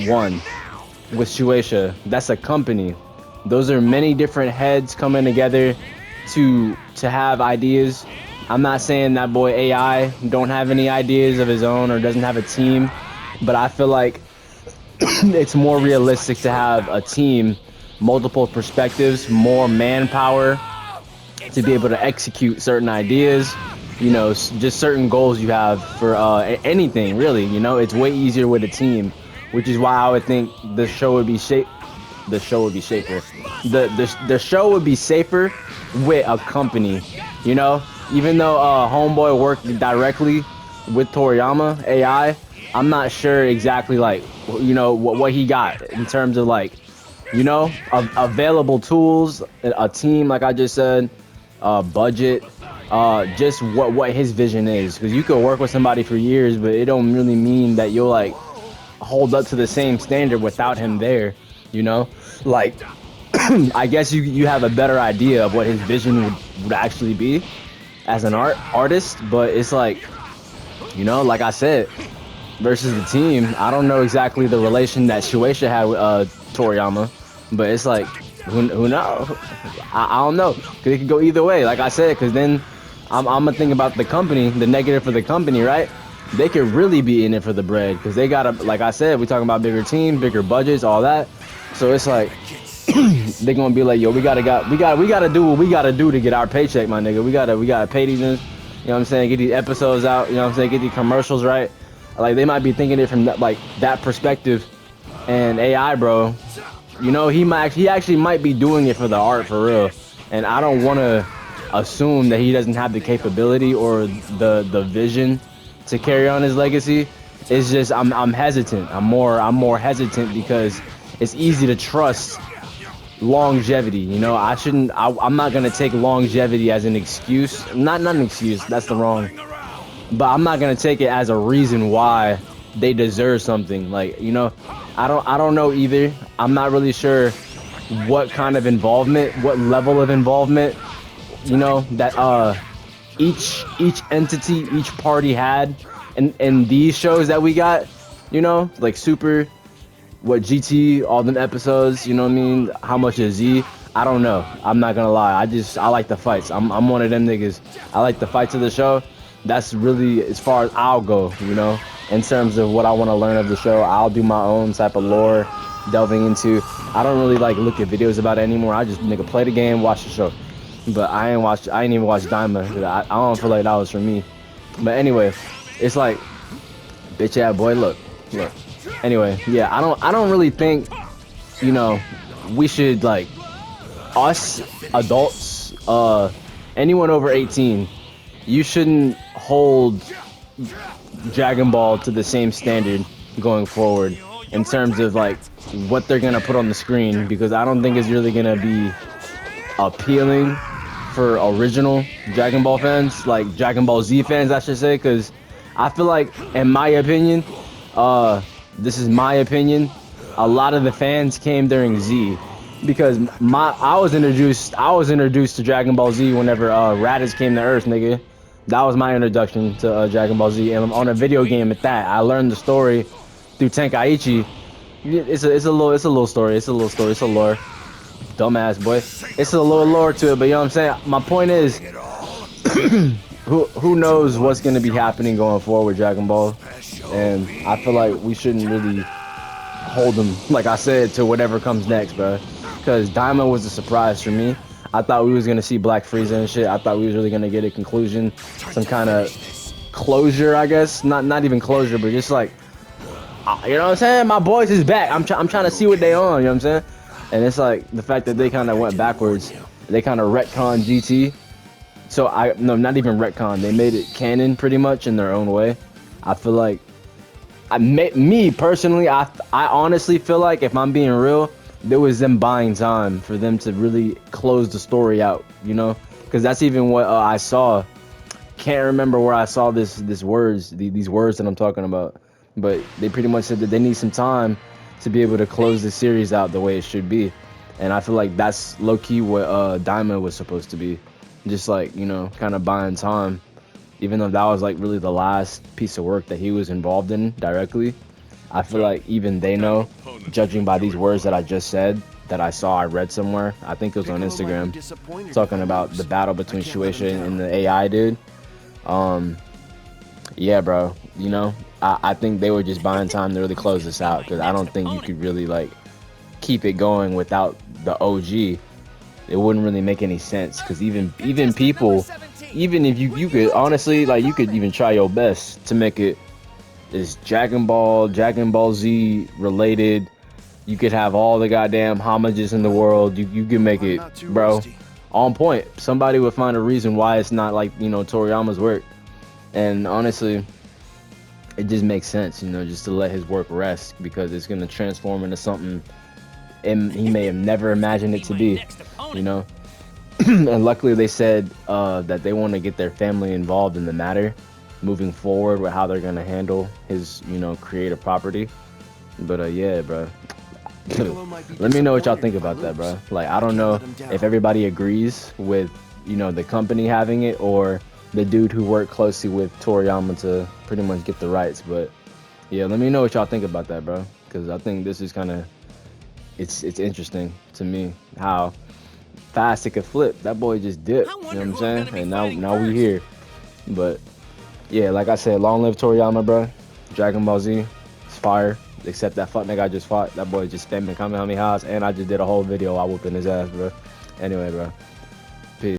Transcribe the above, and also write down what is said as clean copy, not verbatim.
one with Shueisha. That's a company. Those are many different heads coming together to have ideas. I'm not saying that boy AI don't have any ideas of his own or doesn't have a team, but I feel like it's more realistic to have a team, multiple perspectives, more manpower to be able to execute certain ideas, just certain goals you have for anything really. It's way easier with a team, which is why I would think the show would be shape. The show would be safer. The show would be safer with a company. Even though Homeboy worked directly with Toriyama AI, I'm not sure exactly like what he got in terms of like available tools, a team like I just said, budget, just what his vision is. Because you could work with somebody for years, but it don't really mean that you'll like hold up to the same standard without him there. Like I guess you have a better idea of what his vision would actually be as an artist, but it's like like I said, versus the team, I don't know exactly the relation that Shueisha had with Toriyama, but it's like who knows? I don't know, because it could go either way, like I said, because then I'm gonna think about the company, the negative for the company, right? They could really be in it for the bread, because they gotta, like I said, we talking about bigger team, bigger budgets, all that. So it's like they're gonna be like, yo, we gotta do what we gotta do to get our paycheck, my nigga. We gotta pay these, what I'm saying, get these episodes out, what I'm saying, get these commercials right. Like they might be thinking it from that perspective. And AI, bro, he actually might be doing it for the art for real. And I don't want to assume that he doesn't have the capability or the vision to carry on his legacy. It's just I'm hesitant. I'm more hesitant because it's easy to trust longevity. I'm not gonna take longevity as an excuse. Not an excuse. That's the wrong. But I'm not gonna take it as a reason why they deserve something. Like I don't know either. I'm not really sure what kind of involvement, what level of involvement, that each entity, each party had in these shows that we got. Like Super, what GT, all them episodes. You know what I mean? How much is Z? I don't know. I'm not gonna lie. I like the fights. I'm one of them niggas. I like the fights of the show. That's really as far as I'll go, in terms of what I want to learn of the show. I'll do my own type of lore delving into. I don't really like look at videos about it anymore. I just play the game, watch the show. But I ain't even watched Daima. I don't feel like that was for me. But anyway, it's like, bitch ass boy, look. Anyway, yeah, I don't really think, we should like us adults, anyone over 18, you shouldn't hold Dragon Ball to the same standard going forward in terms of like what they're gonna put on the screen, because I don't think it's really gonna be appealing for original Dragon Ball fans, like Dragon Ball Z fans, I should say, because I feel like, in my opinion, this is my opinion, a lot of the fans came during Z, because I was introduced to Dragon Ball Z whenever Raditz came to Earth, nigga. That was my introduction to Dragon Ball Z, and on a video game at that. I learned the story through Tenkaichi. It's a little story. It's a lore. Dumbass boy. It's a little lore to it, but you know what I'm saying? My point is, who knows what's gonna be happening going forward with Dragon Ball, and I feel like we shouldn't really hold them, like I said, to whatever comes next, bro. Because Daima was a surprise for me. I thought we was gonna see Black Frieza and shit. I thought we was really gonna get a conclusion, some kind of closure, I guess. Not even closure, but just like, you know what I'm saying? My boys is back. I'm trying to see what they on. You know what I'm saying? And it's like the fact that they kind of went backwards. They kind of retconned GT. So no, not even retcon. They made it canon pretty much in their own way. I feel like, me personally, I honestly feel like, if I'm being real, there was them buying time for them to really close the story out, because that's even what I saw. Can't remember where I saw these words that I'm talking about, but they pretty much said that they need some time to be able to close the series out the way it should be. And I feel like that's low-key what Diamond was supposed to be, just like, kind of buying time, even though that was like really the last piece of work that he was involved in directly. I feel like even they know, judging by these words that I just said, that I read somewhere. I think it was on Instagram, talking about the battle between Shueisha and the AI dude. Yeah, bro. You know, I think they were just buying time to really close this out, because I don't think you could really like keep it going without the OG. It wouldn't really make any sense, because even people, even if you could honestly, like, you could even try your best to make it is Dragon Ball Z related. You could have all the goddamn homages in the world. You can make it, bro, on point. Somebody would find a reason why it's not like, you know, Toriyama's work. And honestly, it just makes sense, you know, just to let his work rest, because it's gonna transform into something and he may have never imagined it to be, you know. And luckily they said that they want to get their family involved in the matter moving forward with how they're gonna handle his, you know, creative property. But yeah, bro. Let me know what y'all think about that, bro. Like, I don't know if everybody agrees with, you know, the company having it, or the dude who worked closely with Toriyama to pretty much get the rights. But yeah, let me know what y'all think about that, bro, because I think this is kind of, it's interesting to me how fast it could flip. That boy just dipped, you know what I'm saying? And now we here. But yeah, like I said, long live Toriyama, bro. Dragon Ball Z, it's fire. Except that fuck nigga I just fought. That boy just spamming Kamehamehas, and I just did a whole video while whooping his ass, bro. Anyway, bro.